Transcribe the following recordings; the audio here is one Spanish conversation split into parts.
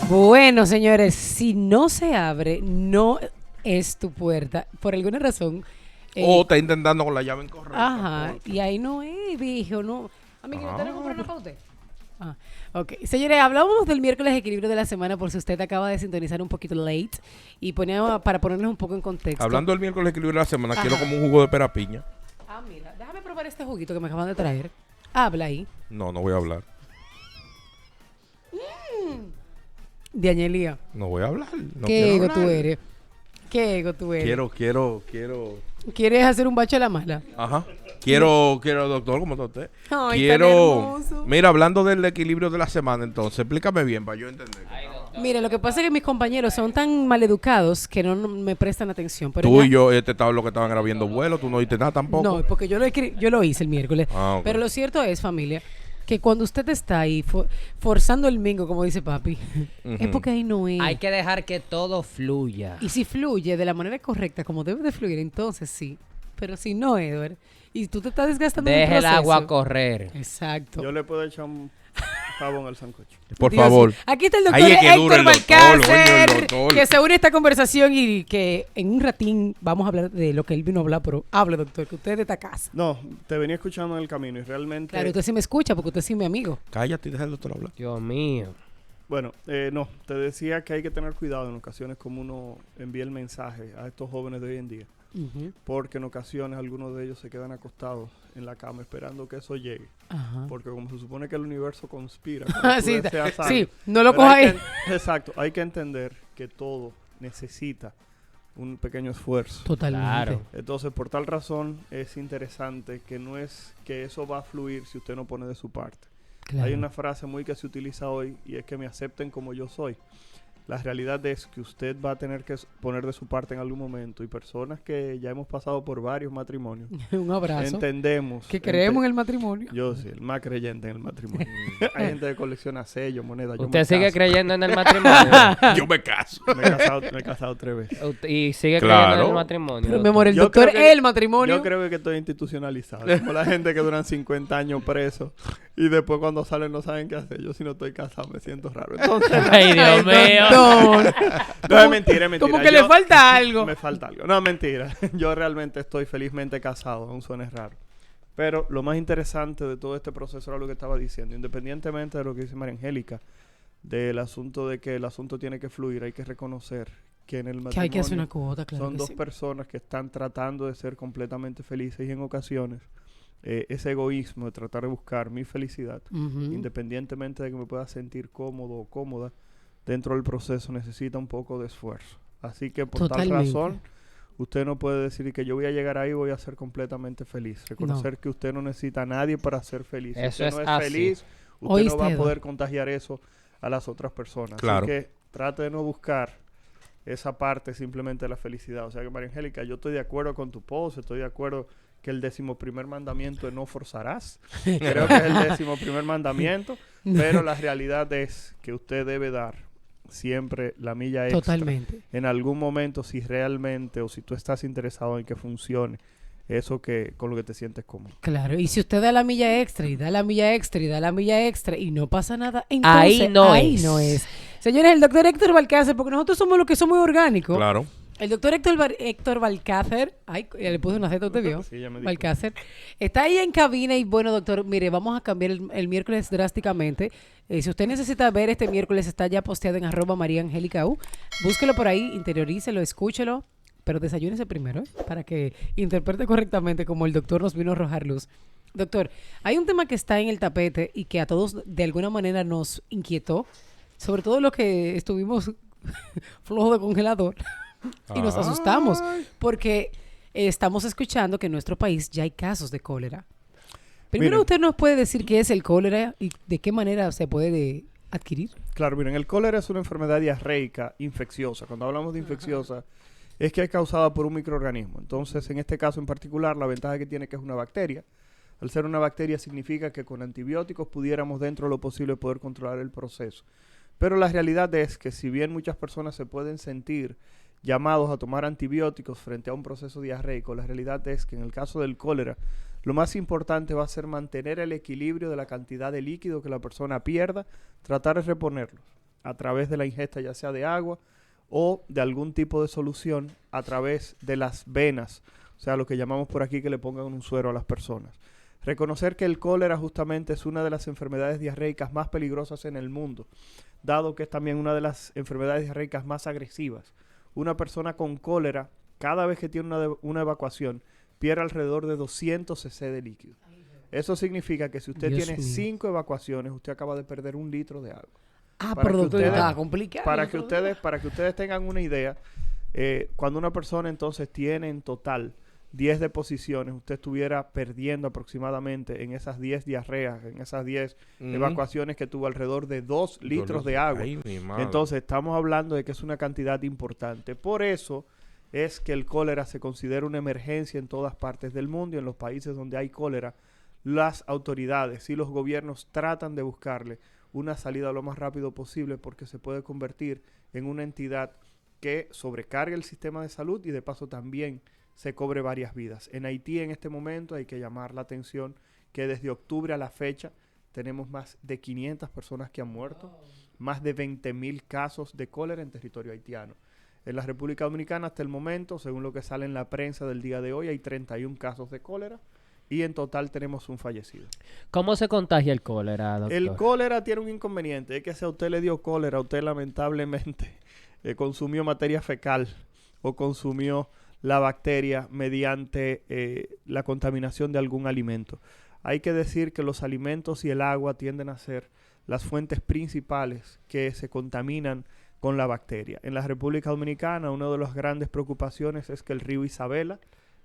Bueno, señores, si no se abre, no es tu puerta. Por alguna razón. O está intentando con la llave incorrecta. Ajá, y ahí no es, viejo, no. Amiguito, ¿usted no compró una para usted? Ah, ok. Señores, hablamos del miércoles equilibrio de la semana por si usted acaba de sintonizar un poquito late y para ponernos un poco en contexto. Hablando del miércoles equilibrio de la semana, quiero Ajá. como un jugo de pera piña. Ah, mira, déjame probar este juguito que me acaban de traer. Habla ahí. No voy a hablar. De Añelía. No voy a hablar. No Qué quiero ego hablar. tú eres. Qué ego tú eres. Quiero. ¿Quieres hacer un bacho a la mala? Ajá. Quiero, doctor, ¿cómo está usted? Ay, tan hermoso. Mira, hablando del equilibrio de la semana, entonces, explícame bien para yo entender. Mira, lo que pasa es que mis compañeros son tan maleducados que no me prestan atención. Pero Tú ya- y yo, lo que estaban grabando vuelo, tú no oíste nada tampoco. No, porque yo lo hice el miércoles. Ah, ok. Pero lo cierto es, familia, que cuando usted está ahí forzando el mingo, como dice papi, es porque ahí no es. Hay que dejar que todo fluya. Y si fluye de la manera correcta, como debe de fluir, entonces sí. Pero si no, Edward, y tú te estás desgastando en el Deje el proceso. agua correr. Exacto. Yo le puedo echar un jabón al sancocho. Por Dios favor. mío. Aquí está el doctor Ahí es que dura Héctor el doctor, coño, Balcácer, el doctor. que se une a esta conversación y que en un ratín vamos a hablar de lo que él vino a hablar, pero hable, doctor, que usted es de esta casa. No, te venía escuchando en el camino y realmente... Claro, usted sí me escucha porque usted sí es mi amigo. Cállate y deja el doctor hablar. Dios mío. Bueno, no, te decía que hay que tener cuidado en ocasiones como uno envía el mensaje a estos jóvenes de hoy en día. Ujú. Porque en ocasiones algunos de ellos se quedan acostados en la cama esperando que eso llegue. Ajá. Porque como se supone que el universo conspira. Ah, para que tú sí, deseas algo. sí, no lo Pero coja hay ahí. exacto, hay que entender que todo necesita un pequeño esfuerzo. Totalmente. Claro. Entonces, por tal razón, es interesante que no es que eso va a fluir si usted no pone de su parte. Claro. Hay una frase muy que se utiliza hoy y es que me acepten como yo soy. La realidad es que usted va a tener que poner de su parte en algún momento y personas que ya hemos pasado por varios matrimonios Un abrazo. entendemos Que creemos en el matrimonio. yo sí, el más creyente en el matrimonio. Hay gente que colecciona sellos, monedas. yo ¿Usted me sigue caso. creyendo en el matrimonio? Yo me caso. Me he casado 3 veces. ¿Y sigue Claro. creyendo en el matrimonio? Pero mi amor, el Yo doctor creo que- el matrimonio. Yo creo que estoy institucionalizado. Como la gente que duran 50 años presos y después cuando salen no saben qué hacer. Yo si no estoy casado me siento raro. Entonces, Ay, Dios mío. doctor. no es mentira, es mentira. Como que le falta algo. Me falta algo. No, mentira. Yo realmente estoy felizmente casado, aún suene raro. Pero lo más interesante de todo este proceso era lo que estaba diciendo. Independientemente de lo que dice María Angélica, del asunto de que el asunto tiene que fluir, hay que reconocer que en el Que matrimonio hay que hacer una cuota, claro. son que dos sí. personas que están tratando de ser completamente felices y en ocasiones ese egoísmo de tratar de buscar mi felicidad, Ujú. independientemente de que me pueda sentir cómodo o cómoda, dentro del proceso necesita un poco de esfuerzo. Así que por Totalmente. tal razón, usted no puede decir que yo voy a llegar ahí y voy a ser completamente feliz. Reconocer que usted no necesita a nadie para ser feliz. Si Eso usted no es es así. feliz, usted ¿Oíste, no va a Eduardo? poder contagiar eso a las otras personas. Claro. Así que trate de no buscar esa parte simplemente de la felicidad. O sea que María Angélica, yo estoy de acuerdo con tu pose, estoy de acuerdo que el 11º mandamiento es no forzarás. Creo que es el 11º mandamiento, pero la realidad es que usted debe dar siempre la milla extra. Totalmente. En algún momento, si realmente o si tú estás interesado en que funcione eso que con lo que te sientes cómodo. Claro, y si usted da la milla extra y da la milla extra y da la milla extra y no pasa nada, entonces Ahí no es. Señores, el doctor Héctor Balcácer, porque nosotros somos los que somos orgánicos. Claro. El doctor Héctor Balcácer, ay, ya le puse una Z, ¿usted vio? Sí, ya me di Balcácer. Está ahí en cabina y bueno, doctor, mire, vamos a cambiar el miércoles drásticamente. Si usted necesita ver este miércoles, está ya posteado en @MariaAngélica.u. Búsquelo por ahí, interiorícelo, escúchelo, pero desayúnese primero, para que interprete correctamente como el doctor nos vino a arrojar luz. Doctor, hay un tema que está en el tapete y que a todos de alguna manera nos inquietó, sobre todo los que estuvimos flojos de congelador y nos asustamos porque estamos escuchando que en nuestro país ya hay casos de cólera. Primero, Miren. usted nos puede decir qué es el cólera y de qué manera se puede adquirir. Claro, miren, el cólera es una enfermedad diarreica infecciosa. Cuando hablamos de infecciosa, es que es causada por un microorganismo. Entonces, en este caso en particular, la ventaja que tiene que es una bacteria. Al ser una bacteria significa que con antibióticos pudiéramos dentro de lo posible poder controlar el proceso. Pero la realidad es que si bien muchas personas se pueden sentir llamados a tomar antibióticos frente a un proceso diarreico, la realidad es que en el caso del cólera, lo más importante va a ser mantener el equilibrio de la cantidad de líquido que la persona pierda, tratar de reponerlo. a través de la ingesta ya sea de agua o de algún tipo de solución a través de las venas, o sea, lo que llamamos por aquí que le pongan un suero a las personas. Reconocer que el cólera justamente es una de las enfermedades diarreicas más peligrosas en el mundo, dado que es también una de las enfermedades diarreicas más agresivas. Una persona con cólera, cada vez que tiene una evacuación, pierde alrededor de 200 cc de líquido. Eso significa que si usted Dios tiene mío. 5 evacuaciones, usted acaba de perder 1 litro de agua. Ah, Para pero que doctor, ustedes- está complicado. Para que ustedes tengan una idea, cuando una persona entonces tiene en total 10 deposiciones, usted estuviera perdiendo aproximadamente en esas 10 diarreas, en esas 10 evacuaciones que tuvo alrededor de 2 litros de agua. Ay, mi madre. Entonces estamos hablando de que es una cantidad importante. Por eso es que el cólera se considera una emergencia en todas partes del mundo y en los países donde hay cólera, las autoridades y los gobiernos tratan de buscarle una salida lo más rápido posible porque se puede convertir en una entidad que sobrecargue el sistema de salud y de paso también se cobre varias vidas. En Haití en este momento hay que llamar la atención que desde octubre a la fecha tenemos más de 500 personas que han muerto, más de 20,000 casos de cólera en territorio haitiano. En la República Dominicana hasta el momento, según lo que sale en la prensa del día de hoy, hay 31 casos de cólera y en total tenemos un fallecido. ¿Cómo se contagia el cólera, doctor? El cólera tiene un inconveniente, es que si a usted le dio cólera, usted lamentablemente consumió materia fecal o consumió la bacteria mediante la contaminación de algún alimento. Hay que decir que los alimentos y el agua tienden a ser las fuentes principales que se contaminan con la bacteria. En la República Dominicana, una de las grandes preocupaciones es que el río Isabela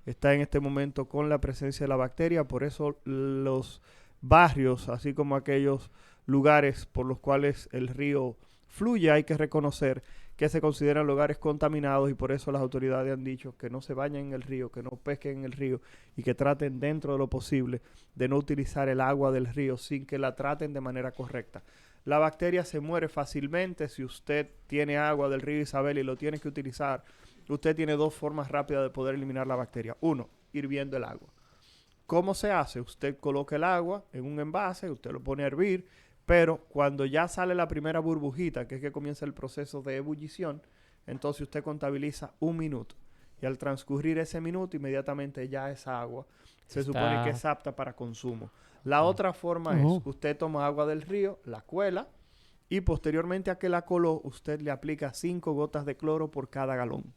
está en este momento con la presencia de la bacteria, por eso los barrios, así como aquellos lugares por los cuales el río fluye, hay que reconocer que se consideran lugares contaminados y por eso las autoridades han dicho que no se bañen en el río, que no pesquen en el río y que traten dentro de lo posible de no utilizar el agua del río sin que la traten de manera correcta. La bacteria se muere fácilmente si usted tiene agua del río Isabel y lo tiene que utilizar. Usted tiene 2 formas rápidas de poder eliminar la bacteria. 1, hirviendo el agua. ¿Cómo se hace? Usted coloca el agua en un envase, usted lo pone a hervir, pero cuando ya sale la primera burbujita, que es que comienza el proceso de ebullición, entonces usted contabiliza 1 minuto. Y al transcurrir ese minuto, inmediatamente ya esa agua se supone que es apta para consumo. La otra forma es, usted toma agua del río, la cuela, y posteriormente a que la coló, usted le aplica 5 gotas de cloro por cada galón.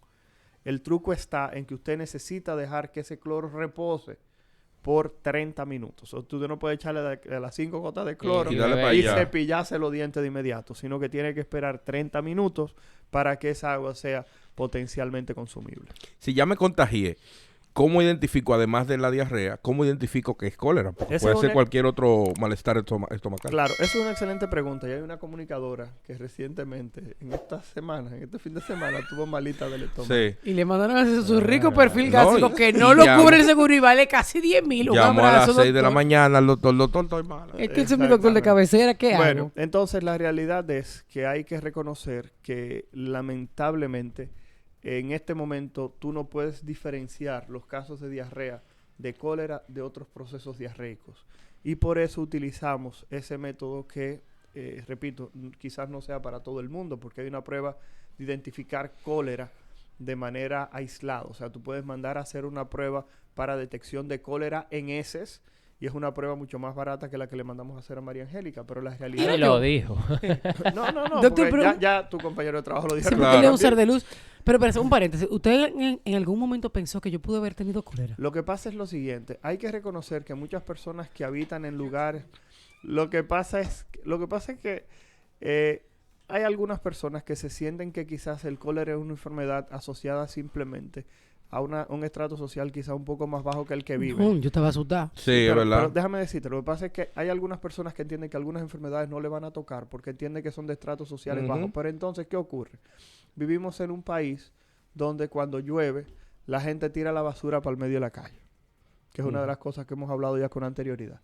El truco está en que usted necesita dejar que ese cloro repose por 30 minutos. O usted no puede echarle de las 5 gotas de cloro Y darle para y allá. cepillarse los dientes de inmediato, sino que tiene que esperar 30 minutos para que esa agua sea potencialmente consumible. Si ya me contagié, ¿cómo identifico, además de la diarrea, cómo identifico que es cólera? Porque Esa puede es ser una- cualquier otro malestar estomacal. Claro, eso es una excelente pregunta. Y hay una comunicadora que recientemente, en esta semana, en este fin de semana, tuvo malita del estómago. Sí. Y le mandaron a hacer su rico perfil no, gástrico y- que no y lo llamo- cubre el seguro y vale casi 10,000. Un Llamo a abrazo, las 6 de la doctor. mañana al doctor, estoy mal. Es que ese es mi doctor de cabecera, ¿qué Bueno, hago? entonces la realidad es que hay que reconocer que lamentablemente en este momento tú no puedes diferenciar los casos de diarrea, de cólera, de otros procesos diarreicos. Y por eso utilizamos ese método que, repito, quizás no sea para todo el mundo, porque hay una prueba de identificar cólera de manera aislada. O sea, tú puedes mandar a hacer una prueba para detección de cólera en heces y es una prueba mucho más barata que la que le mandamos a hacer a María Angélica, pero la realidad... Él lo dijo. No, Doctor, porque pero- ya tu compañero de trabajo lo dijo. Siempre Claro. tiene un ser de luz. Pero un paréntesis. ¿Usted en algún momento pensó que yo pude haber tenido cólera? Lo que pasa es lo siguiente, hay que reconocer que muchas personas que habitan en lugares, lo que pasa es que hay algunas personas que se sienten que quizás el cólera es una enfermedad asociada simplemente a un estrato social quizás un poco más bajo que el que vive. No, yo estaba asustada. Sí, es Pero verdad. déjame decirte, lo que pasa es que hay algunas personas que entienden que algunas enfermedades no le van a tocar porque entienden que son de estratos sociales Ujú. bajos. Pero entonces, ¿qué ocurre? Vivimos en un país donde cuando llueve, la gente tira la basura para el medio de la calle, que es una de las cosas que hemos hablado ya con anterioridad.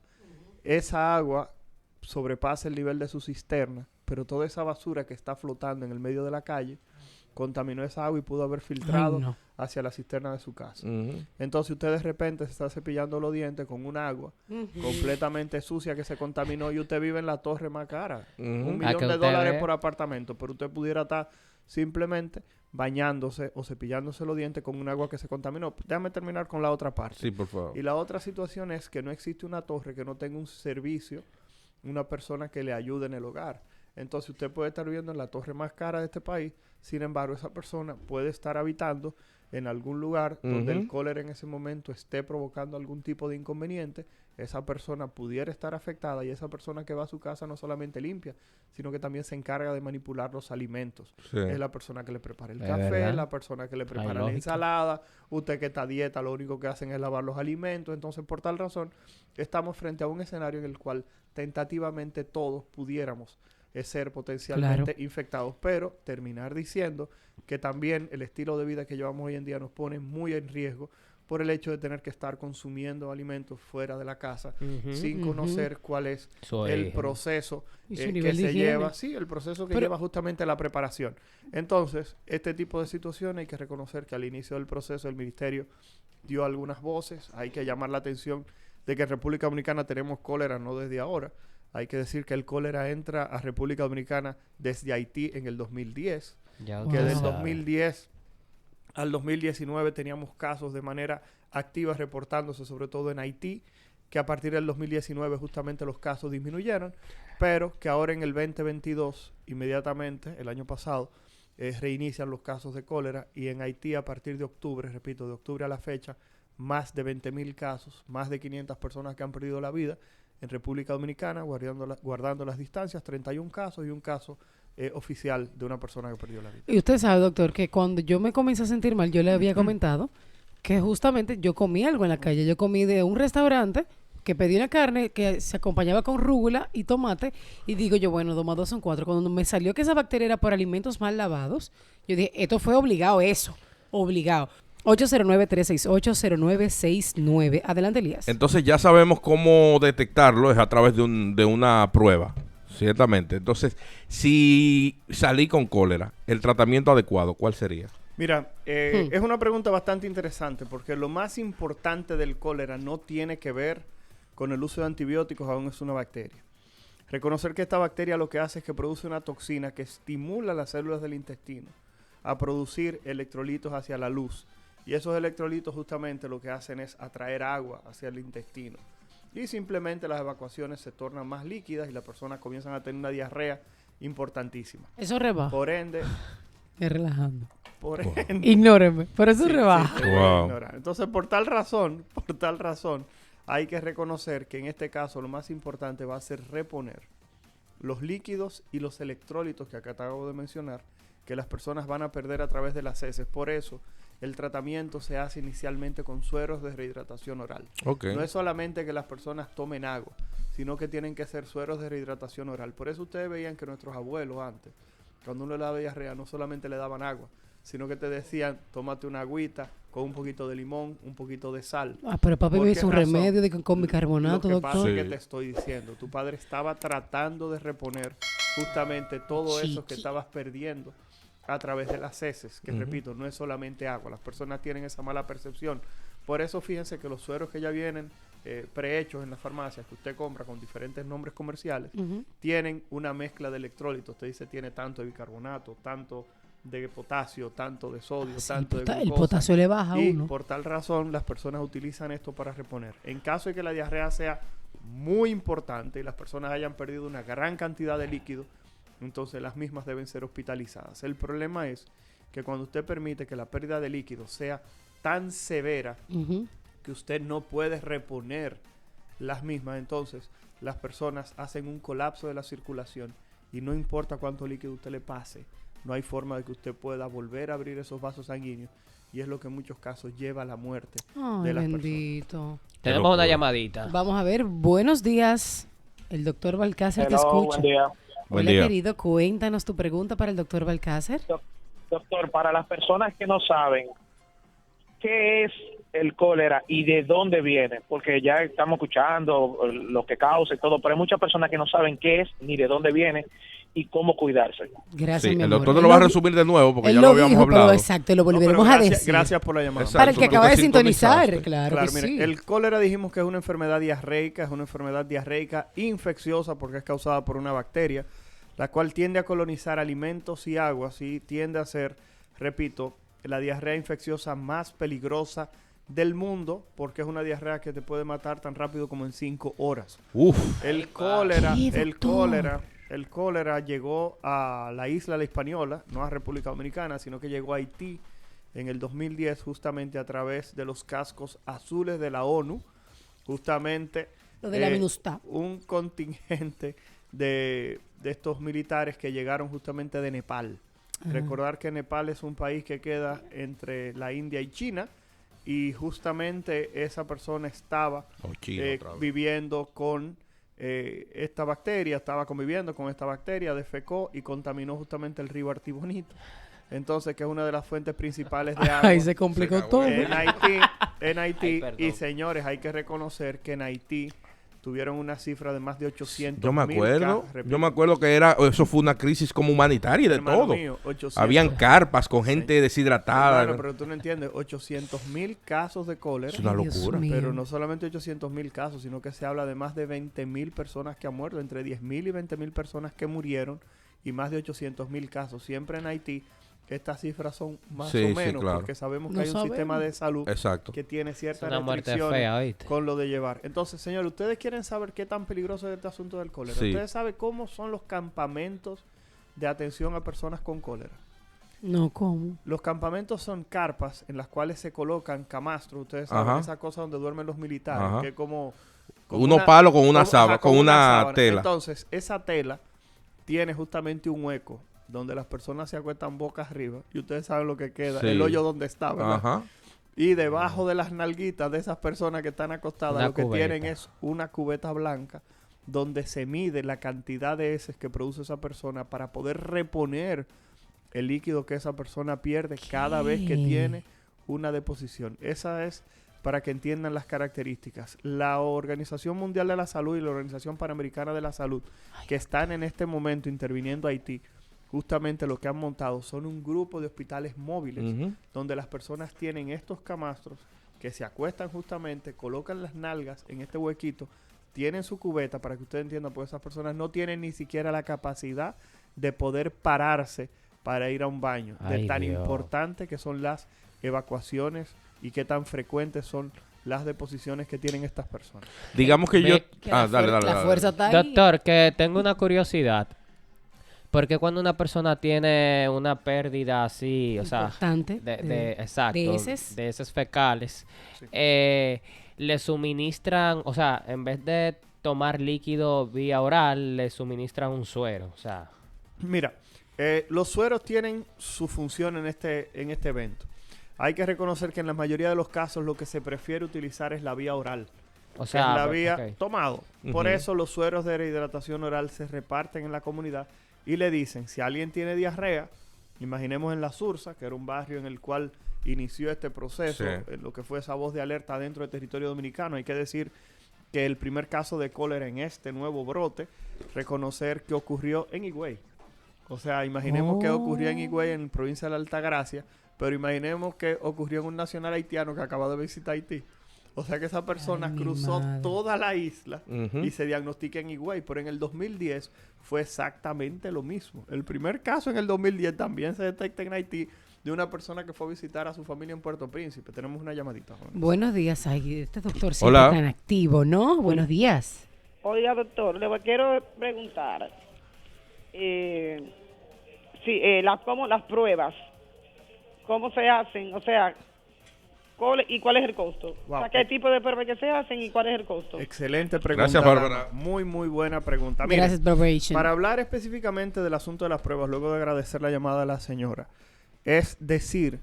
Esa agua sobrepasa el nivel de su cisterna, pero toda esa basura que está flotando en el medio de la calle contaminó esa agua y pudo haber filtrado Ay, no. hacia la cisterna de su casa. Ujú. Entonces usted de repente se está cepillando los dientes con un agua completamente sucia que se contaminó y usted vive en la torre más cara. Ujú. $1 Ah, que millón de usted dólares ve. por apartamento, pero usted pudiera estar simplemente bañándose o cepillándose los dientes con un agua que se contaminó. Déjame terminar con la otra parte. Sí, por favor. Y la otra situación es que no existe una torre que no tenga un servicio, una persona que le ayude en el hogar. Entonces usted puede estar viviendo en la torre más cara de este país, sin embargo esa persona puede estar habitando en algún lugar donde el Ujú. cólera en ese momento esté provocando algún tipo de inconveniente. Esa persona pudiera estar afectada y esa persona que va a su casa no solamente limpia, sino que también se encarga de manipular los alimentos. Sí. Es la persona que le prepara el Es café, verdad. la persona que le prepara la lógica. ensalada, usted que está a dieta, lo único que hacen es lavar los alimentos. Entonces, por tal razón, estamos frente a un escenario en el cual tentativamente todos pudiéramos ser potencialmente infectados, pero terminar diciendo que también el estilo de vida que llevamos hoy en día nos pone muy en riesgo por el hecho de tener que estar consumiendo alimentos fuera de la casa Ujú. sin conocer cuál es Su el origen. proceso Y su que nivel de se higiene. lleva, sí, el proceso que Pero- lleva justamente la preparación. Entonces, este tipo de situaciones hay que reconocer que al inicio del proceso el ministerio dio algunas voces, hay que llamar la atención de que en República Dominicana tenemos cólera no desde ahora. Hay que decir que el cólera entra a República Dominicana desde Haití en el 2010, Ya Wow. que usted del sabe. 2010 al 2019 teníamos casos de manera activa reportándose, sobre todo en Haití, que a partir del 2019 justamente los casos disminuyeron, pero que ahora en el 2022, inmediatamente, el año pasado, reinician los casos de cólera y en Haití a partir de octubre, repito, de octubre a la fecha, más de 20.000 casos, más de 500 personas que han perdido la vida. En República Dominicana, guardando las distancias, 31 casos y un caso oficial de una persona que perdió la vida. Y usted sabe, doctor, que cuando yo me comencé a sentir mal, yo le había comentado que justamente yo comí algo en la calle. Yo comí de un restaurante que pedí una carne que se acompañaba con rúgula y tomate. Y digo yo, bueno, 2 más 2 son 4. Cuando me salió que esa bacteria era por alimentos mal lavados, yo dije, esto fue obligado, eso. Obligado. 809-368-0969. Adelante, Elías. Entonces ya sabemos cómo detectarlo, es a través de una prueba, ciertamente. Entonces, si salí con cólera, el tratamiento adecuado, ¿cuál sería? Mira, es una pregunta bastante interesante porque lo más importante del cólera no tiene que ver con el uso de antibióticos, aún es una bacteria. Reconocer que esta bacteria lo que hace es que produce una toxina que estimula las células del intestino a producir electrolitos hacia la luz. Y esos electrolitos justamente lo que hacen es atraer agua hacia el intestino. Y simplemente las evacuaciones se tornan más líquidas y las personas comienzan a tener una diarrea importantísima. Eso rebaja. Por ende, Es relajando. por ende... Ignóreme. Por eso Sí, rebaja. sí, te voy a Wow. ignorar. Entonces, por tal razón, hay que reconocer que en este caso lo más importante va a ser reponer los líquidos y los electrolitos que acá acabo de mencionar, que las personas van a perder a través de las heces. Por eso, el tratamiento se hace inicialmente con sueros de rehidratación oral. Ok. No es solamente que las personas tomen agua, sino que tienen que ser sueros de rehidratación oral. Por eso ustedes veían que nuestros abuelos antes, cuando uno le daba diarrea, no solamente le daban agua, sino que te decían, tómate una agüita con un poquito de limón, un poquito de sal. Ah, pero papi ¿Por me qué hizo un razón? remedio de con bicarbonato, Lo que pasa doctor. es Sí. que te estoy diciendo, tu padre estaba tratando de reponer justamente todo eso que estabas perdiendo a través de las heces, que repito, no es solamente agua. Las personas tienen esa mala percepción. Por eso fíjense que los sueros que ya vienen prehechos en las farmacias que usted compra con diferentes nombres comerciales, Ujú. tienen una mezcla de electrolitos. Usted dice tiene tanto de bicarbonato, tanto de potasio, tanto de sodio, Sí, tanto de el glucosa. potasio le baja a Y uno. por tal razón las personas utilizan esto para reponer. En caso de que la diarrea sea muy importante y las personas hayan perdido una gran cantidad de líquido, entonces las mismas deben ser hospitalizadas. El problema es que cuando usted permite que la pérdida de líquido sea tan severa Ujú. que usted no puede reponer las mismas, entonces las personas hacen un colapso de la circulación y no importa cuánto líquido usted le pase, no hay forma de que usted pueda volver a abrir esos vasos sanguíneos y es lo que en muchos casos lleva a la muerte Ay, de las bendito. Tenemos locura. una llamadita. Vamos a ver, buenos días. El doctor Balcácer te Hello, escucha. buen día. Buen Hola, día. querido, cuéntanos tu pregunta para el doctor Balcácer. Doctor, para las personas que no saben, ¿qué es el cólera y de dónde viene? Porque ya estamos escuchando lo que causa y todo, pero hay muchas personas que no saben qué es ni de dónde viene y cómo cuidarse. Gracias, Sí, mi el amor. doctor Él lo va a lo- resumir de nuevo porque él ya lo lo habíamos dijo, pero hablado. exacto, lo No, pero volveremos a gracias, decir. gracias por la llamada. Exacto. Para el que Porque acaba de te sintonizar, sintonizaste. claro, Claro, que mire, sí. el cólera dijimos que es una enfermedad diarreica infecciosa porque es causada por una bacteria, la cual tiende a colonizar alimentos y aguas y tiende a ser, repito, la diarrea infecciosa más peligrosa del mundo porque es una diarrea que te puede matar tan rápido como en 5 horas. Uf, El cólera, ¿Qué, doctor? el cólera llegó a la isla de la Hispaniola, no a República Dominicana, sino que llegó a Haití en el 2010 justamente a través de los cascos azules de la ONU, justamente Lo de la MINUSTAH. un contingente de estos militares que llegaron justamente de Nepal. Recordar que Nepal es un país que queda entre la India y China y justamente esa persona estaba China otra vez. viviendo con esta bacteria, estaba conviviendo con esta bacteria, defecó y contaminó justamente el río Artibonito. Entonces, que es una de las fuentes principales de agua Ay, se complicó Se todo. en Haití. perdón. Y señores, hay que reconocer que en Haití tuvieron una cifra de más de 800 Yo me acuerdo, repito, yo me acuerdo que eso fue una crisis como humanitaria de hermano todo. mío, 800. Habían carpas con gente deshidratada. Hermano, pero tú no entiendes, 800,000 casos de cólera. Es una Ay, Dios locura. mío. Pero no solamente 800,000 casos, sino que se habla de más de 20,000 personas que han muerto, entre 10,000 y 20,000 personas que murieron y más de 800,000 casos. Siempre en Haití, estas cifras son más Sí, o sí, menos, claro. porque sabemos que No hay un sabemos. sistema de salud Exacto. que tiene Es ciertas una muerte restricciones fea, ¿oíste? con lo de llevar. Entonces, señor, ustedes quieren saber qué tan peligroso es este asunto del cólera. Sí. Ustedes saben cómo son los campamentos de atención a personas con cólera. No, ¿cómo? Los campamentos son carpas en las cuales se colocan camastros. Ustedes saben Ajá. esa cosa donde duermen los militares, Ajá. que es como Unos palos con una como- sábana, ajá, con una sábana. tela. Entonces, esa tela tiene justamente un hueco donde las personas se acuestan boca arriba y ustedes saben lo que queda, Sí. el hoyo donde está, ¿verdad? Ajá. Y debajo de las nalguitas de esas personas que están acostadas, Una lo que cubeta. tienen es una cubeta blanca donde se mide la cantidad de heces que produce esa persona para poder reponer el líquido que esa persona pierde cada vez que ¿Qué? tiene una deposición. Esa es para que entiendan las características. La Organización Mundial de la Salud y la Organización Panamericana de la Salud, que están en este momento interviniendo a Haití, justamente lo que han montado son un grupo de hospitales móviles Ujú. donde las personas tienen estos camastros que se acuestan justamente, colocan las nalgas en este huequito, tienen su cubeta para que ustedes entiendan, porque esas personas no tienen ni siquiera la capacidad de poder pararse para ir a un baño, de Ay, tan Dios. importante que son las evacuaciones y qué tan frecuentes son las deposiciones que tienen estas personas. Digamos que yo... Ve- Que la Dale, dale, la dale. fuerza está ahí. Doctor, que tengo una curiosidad. Porque cuando una persona tiene una pérdida así, o sea, Importante. exacto, de heces. de heces fecales, Sí. le suministran, o sea, en vez de tomar líquido vía oral, le suministran un suero, o sea, Mira, los sueros tienen su función en este evento. Hay que reconocer que en la mayoría de los casos lo que se prefiere utilizar es la vía oral. o Que sea, es la pues, vía ok. tomado. Por Ujú. eso los sueros de rehidratación oral se reparten en la comunidad y le dicen, si alguien tiene diarrea, imaginemos en La Sursa, que era un barrio en el cual inició este proceso, Sí. en lo que fue esa voz de alerta dentro del territorio dominicano. Hay que decir que el primer caso de cólera en este nuevo brote, reconocer que ocurrió en Higüey. O sea, imaginemos que ocurrió en Higüey, en la provincia de la Altagracia, pero imaginemos que ocurrió en un nacional haitiano que acaba de visitar Haití. O sea que esa persona Ay, mi cruzó madre. toda la isla Ujú. y se diagnostica en Higüey, pero en el 2010 fue exactamente lo mismo. El primer caso en el 2010 también se detecta en Haití de una persona que fue a visitar a su familia en Puerto Príncipe. Tenemos una llamadita, joven. Buenos días, ay, este doctor siempre Hola. tan activo, ¿no? Buenos días. Oiga, doctor, quiero preguntar. Las pruebas, ¿cómo se hacen? O sea, ¿y cuál es el costo? Wow. O sea, ¿qué tipo de pruebas que se hacen y cuál es el costo? Excelente pregunta. Gracias, Bárbara. dama. Muy, muy buena pregunta. Mire, Gracias, Barbation. para hablar específicamente del asunto de las pruebas, luego de agradecer la llamada a la señora, es decir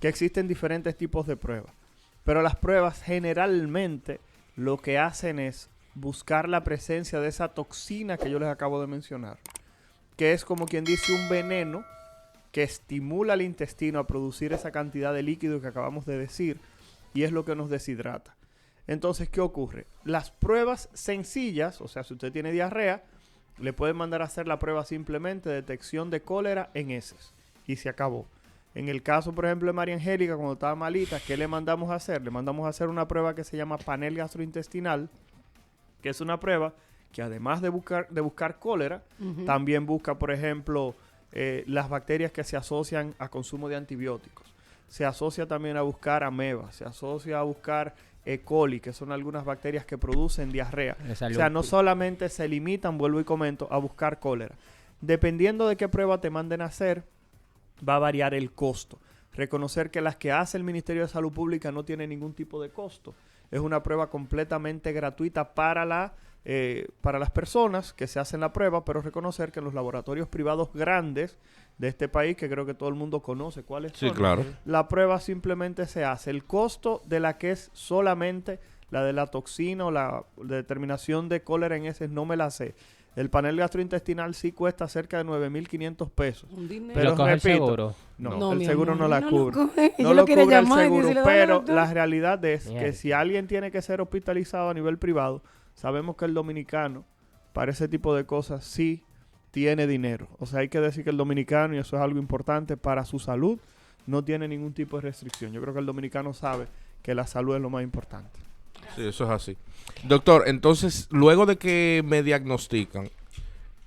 que existen diferentes tipos de pruebas. Pero las pruebas generalmente lo que hacen es buscar la presencia de esa toxina que yo les acabo de mencionar, que es como quien dice un veneno que estimula al intestino a producir esa cantidad de líquido que acabamos de decir y es lo que nos deshidrata. Entonces, ¿qué ocurre? Las pruebas sencillas, o sea, si usted tiene diarrea, le pueden mandar a hacer la prueba simplemente de detección de cólera en heces y se acabó. En el caso, por ejemplo, de María Angélica, cuando estaba malita, ¿qué le mandamos a hacer? Le mandamos a hacer una prueba que se llama panel gastrointestinal, que es una prueba que además de buscar cólera, también busca, por ejemplo, las bacterias que se asocian a consumo de antibióticos. Se asocia también a buscar amebas, se asocia a buscar E. coli, que son algunas bacterias que producen diarrea. O sea, no solamente se limitan, vuelvo y comento, a buscar cólera. Dependiendo de qué prueba te manden a hacer, va a variar el costo. Reconocer que las que hace el Ministerio de Salud Pública no tienen ningún tipo de costo. Es una prueba completamente gratuita para las personas que se hacen la prueba, pero reconocer que en los laboratorios privados grandes de este país, que creo que todo el mundo conoce cuáles son, claro. La prueba simplemente se hace. El costo de la que es solamente la de la toxina o la determinación de cólera en heces no me la sé. El panel gastrointestinal sí cuesta cerca de 9,500 pesos. Un dinero. Pero ¿Lo coge el repito, seguro? No, el mi seguro amor, no la lo cubre. coge. No Yo lo quiero cubre el llamar y seguro, decirle, "Dame, pero doctor". la realidad es que Mierda. si alguien tiene que ser hospitalizado a nivel privado, sabemos que el dominicano, para ese tipo de cosas, sí tiene dinero. O sea, hay que decir que el dominicano, y eso es algo importante para su salud, no tiene ningún tipo de restricción. Yo creo que el dominicano sabe que la salud es lo más importante. Sí, eso es así. Doctor, entonces, luego de que me diagnostican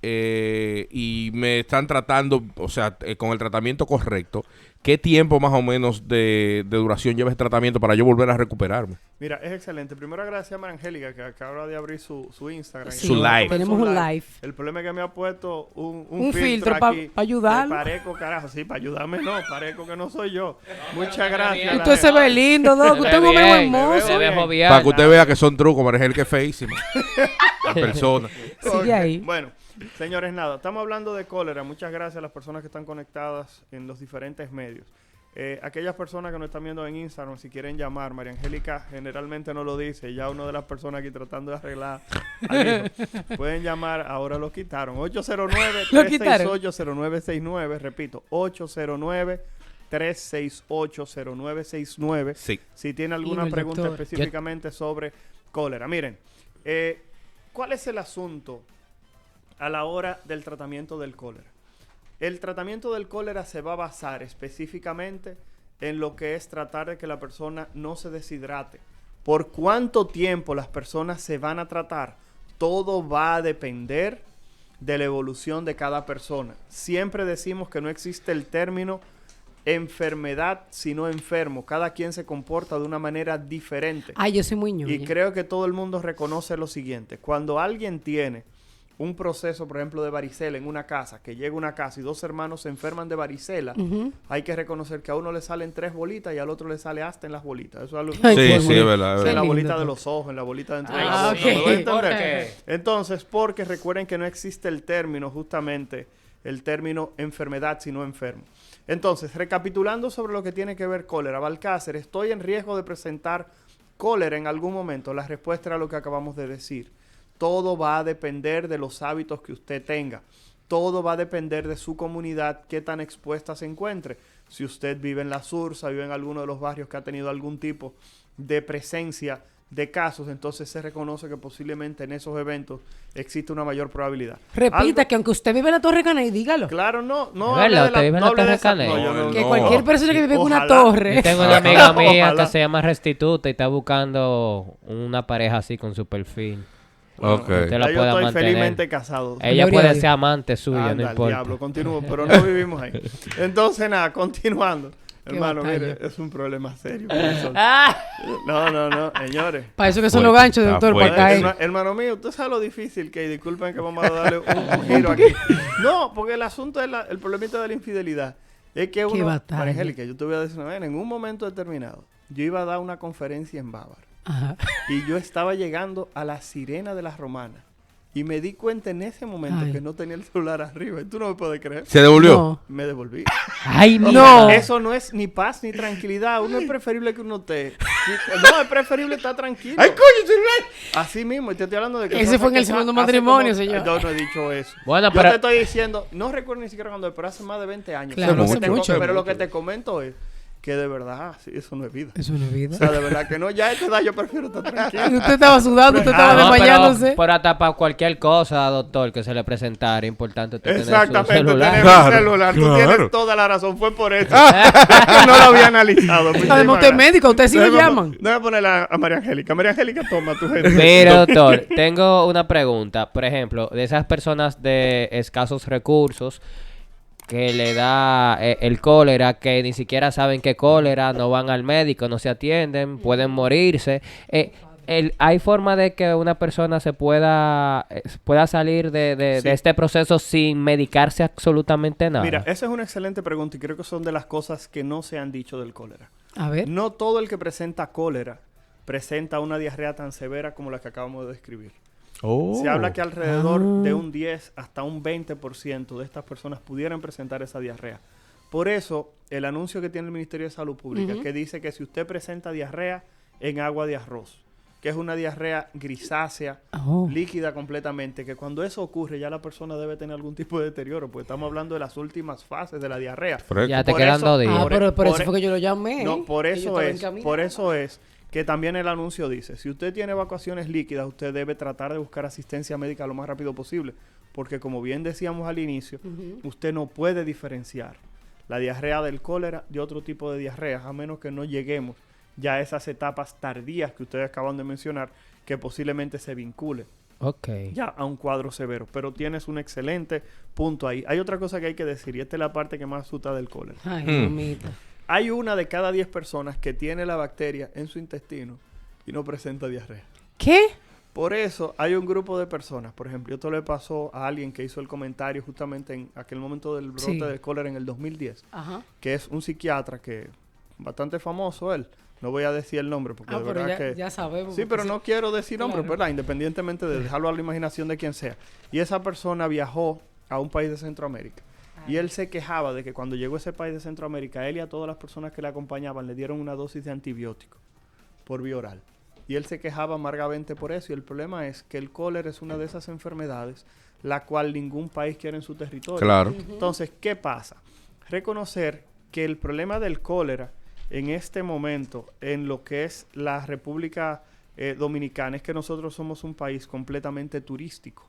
y me están tratando, o sea, con el tratamiento correcto, ¿qué tiempo más o menos de duración lleva ese tratamiento para yo volver a recuperarme? Mira, es excelente. Primero agradecer a María Angélica, que acaba de abrir su Instagram. Sí, Su live. tenemos un live. El problema es que me ha puesto un Un filtro pa' aquí. ayudarlo. Parezco, carajo, sí, para ayudarme no, parezco que no soy yo. Muchas gracias. Usted se ve lindo, Doc. Usted es un hombre bien, hermoso. se ve bien. jovial. Para que usted vea que son trucos, María Angélica es feísima. En persona. Sigue ahí. Bueno, señores, nada, estamos hablando de cólera. Muchas gracias a las personas que están conectadas en los diferentes medios. Aquellas personas que nos están viendo en Instagram, si quieren llamar, María Angélica generalmente no lo dice, ya una de las personas aquí tratando de arreglar al hijo, pueden llamar, ahora lo quitaron, 809-368-0969, repito, 809-368-0969, Sí. si tiene Y alguna no el pregunta doctor. específicamente sobre cólera. Miren, ¿cuál es el asunto a la hora del tratamiento del cólera? El tratamiento del cólera se va a basar específicamente en lo que es tratar de que la persona no se deshidrate. ¿Por cuánto tiempo las personas se van a tratar? Todo va a depender de la evolución de cada persona. Siempre decimos que no existe el término enfermedad sino enfermo. Cada quien se comporta de una manera diferente. Ay, yo soy muy Y ñoña. creo que todo el mundo reconoce lo siguiente. Cuando alguien tiene un proceso, por ejemplo, de varicela en una casa, que llega a una casa y dos hermanos se enferman de varicela, hay que reconocer que a uno le salen 3 bolitas y al otro le sale hasta en las bolitas. Eso es algo Ay, Sí, qué sí, bueno. es verdad. Es en verdad. la Qué bolita lindo. de los ojos, en la bolita dentro de Ah, la boca. ok. ¿Me voy a entender? ¿Por qué? Entonces, porque recuerden que no existe el término, justamente, el término enfermedad, sino enfermo. Entonces, recapitulando sobre lo que tiene que ver cólera, Balcácer, ¿estoy en riesgo de presentar cólera en algún momento? La respuesta era lo que acabamos de decir. Todo va a depender de los hábitos que usted tenga. Todo va a depender de su comunidad, qué tan expuesta se encuentre. Si usted vive en la Sursa, vive en alguno de los barrios que ha tenido algún tipo de presencia de casos, entonces se reconoce que posiblemente en esos eventos existe una mayor probabilidad. Repita Algo- que aunque usted vive en la Torre Caney, dígalo. Claro, no ¿Es hable verdad? de ¿Usted vive en no la hable de Torre esa- Caney? no, yo no- Que No. cualquier persona que vive en una Ojalá. torre. Yo tengo una amiga mía Ojalá. que se llama Restituta y está buscando una pareja así con su perfil. Ok. Usted Ya la yo pueda estoy mantener. felizmente casado. Ella Gloria a puede Dios. ser amante suya, Anda, no al importa. diablo, continúo, pero no vivimos ahí. Entonces, nada, continuando. Qué Hermano, batalla. mire, es un problema serio. profesor. ¡Ah! No, señores. Para eso que son Fuerte, los ganchos, está doctor, para fuerte. caer. Hermano mío, usted sabe lo difícil que, disculpen que vamos a darle un giro aquí. No, porque el asunto es el problemita de la infidelidad. Es que uno, batalla. María Angélica, yo te voy a decir una vez, en un momento determinado, yo iba a dar una conferencia en Bávaro Ajá. y yo estaba llegando a la Sirena de la Romana Y me di cuenta en ese momento Ay. que no tenía el celular arriba. Y tú no me puedes creer. ¿Se devolvió? No. Me devolví. Ay, O no. sea, eso no es ni paz ni tranquilidad. Uno es preferible que uno esté. No, es preferible estar tranquilo. ¡Ay, coño, celular! Así mismo. Y te estoy hablando de que. Ese fue en el hace segundo como- matrimonio, señor. Yo no he dicho eso. Bueno, Yo pero- te estoy diciendo, no recuerdo ni siquiera cuando, pero hace más de 20 años. Claro, Pero hace lo que te mucho. pero lo que te comento es que de verdad, sí, eso no es vida. Eso no es vida. O sea, de verdad que no, ya a esta edad yo prefiero estar tranquilo. Y usted estaba sudando, usted estaba No, desmayándose. pero hasta para cualquier cosa, doctor, que se le presentara, importante usted tener su Exactamente, celular. tener Claro, un celular. Tú claro. tienes toda la razón, fue por eso. Que no lo había analizado. Además, usted es médico, usted sí lo Déjame llaman. Déjame poner a María Angélica. María Angélica, toma tu gente. Mira, doctor, tengo una pregunta. Por ejemplo, de esas personas de escasos recursos que le da el cólera, que ni siquiera saben qué cólera, no van al médico, no se atienden, pueden morirse. ¿Hay forma de que una persona se pueda salir de Sí. este proceso sin medicarse absolutamente nada? Mira, esa es una excelente pregunta y creo que son de las cosas que no se han dicho del cólera. A ver. No todo el que presenta cólera presenta una diarrea tan severa como la que acabamos de describir. Oh. Se habla que alrededor Ah. de un 10 hasta un 20% de estas personas pudieran presentar esa diarrea. Por eso, el anuncio que tiene el Ministerio de Salud Pública, que dice que si usted presenta diarrea en agua de arroz, que es una diarrea grisácea, Oh. líquida completamente, que cuando eso ocurre ya la persona debe tener algún tipo de deterioro, porque estamos hablando de las últimas fases de la diarrea. Fresco. Ya te por quedan eso- 2 días. Ah, pero por por eso fue que yo lo llamé. No, por que yo eso estaba es, encaminada. por eso es que también el anuncio dice, si usted tiene evacuaciones líquidas, usted debe tratar de buscar asistencia médica lo más rápido posible, porque como bien decíamos al inicio, usted no puede diferenciar la diarrea del cólera de otro tipo de diarreas, a menos que no lleguemos ya a esas etapas tardías que ustedes acaban de mencionar, que posiblemente se vincule Ok. ya a un cuadro severo. Pero tienes un excelente punto ahí. Hay otra cosa que hay que decir, y esta es la parte que más asusta del cólera. Ay, Mm. mamita. Hay una de cada 10 personas que tiene la bacteria en su intestino y no presenta diarrea. ¿Qué? Por eso hay un grupo de personas, por ejemplo, esto le pasó a alguien que hizo el comentario justamente en aquel momento del brote Sí. del cólera en el 2010, Ajá. que es un psiquiatra que bastante famoso él. No voy a decir el nombre porque Ah, de pero verdad ya, que... ya sabemos. Sí, porque pero no quiero decir nombre, Claro. ¿verdad? Independientemente de dejarlo a la imaginación de quien sea. Y esa persona viajó a un país de Centroamérica. Y él se quejaba de que cuando llegó a ese país de Centroamérica, él y a todas las personas que le acompañaban le dieron una dosis de antibiótico por vía oral. Y él se quejaba amargamente por eso. Y el problema es que el cólera es una de esas enfermedades la cual ningún país quiere en su territorio. Claro. Entonces, ¿qué pasa? Reconocer que el problema del cólera en este momento, en lo que es la República Dominicana, es que nosotros somos un país completamente turístico.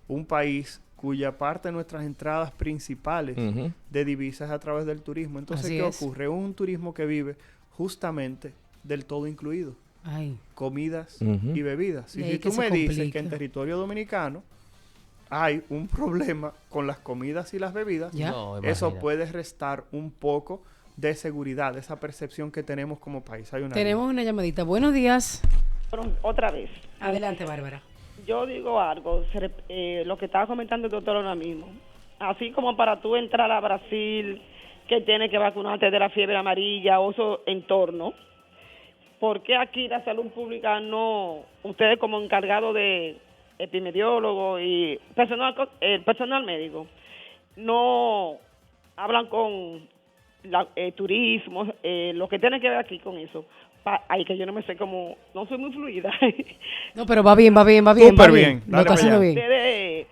Un país cuya parte de nuestras entradas principales Ujú. de divisas es a través del turismo. Entonces, Así ¿qué es. ocurre? Un turismo que vive justamente del todo incluido. Ay, Comidas Ujú. y bebidas. Y Y ahí si que tú se me dices complica. que en territorio dominicano hay un problema con las comidas y las bebidas, ¿Ya? No, eso imagínate. puede restar un poco de seguridad, esa percepción que tenemos como país. Hay una tenemos una llamadita. Buenos días. Pero otra vez. Adelante, Bárbara. Yo digo algo, lo que estaba comentando el doctor ahora mismo. Así como para tú entrar a Brasil, que tienes que vacunarte de la fiebre amarilla o esos entornos, ¿por qué aquí la salud pública no, ustedes como encargados de epidemiólogos y personal médico, no hablan con turismo, lo que tiene que ver aquí con eso? Ay, que yo no me sé cómo, no soy muy fluida. No, pero va bien, va bien, va bien. Súper va bien. Lo Dale está para haciendo allá. bien. Debe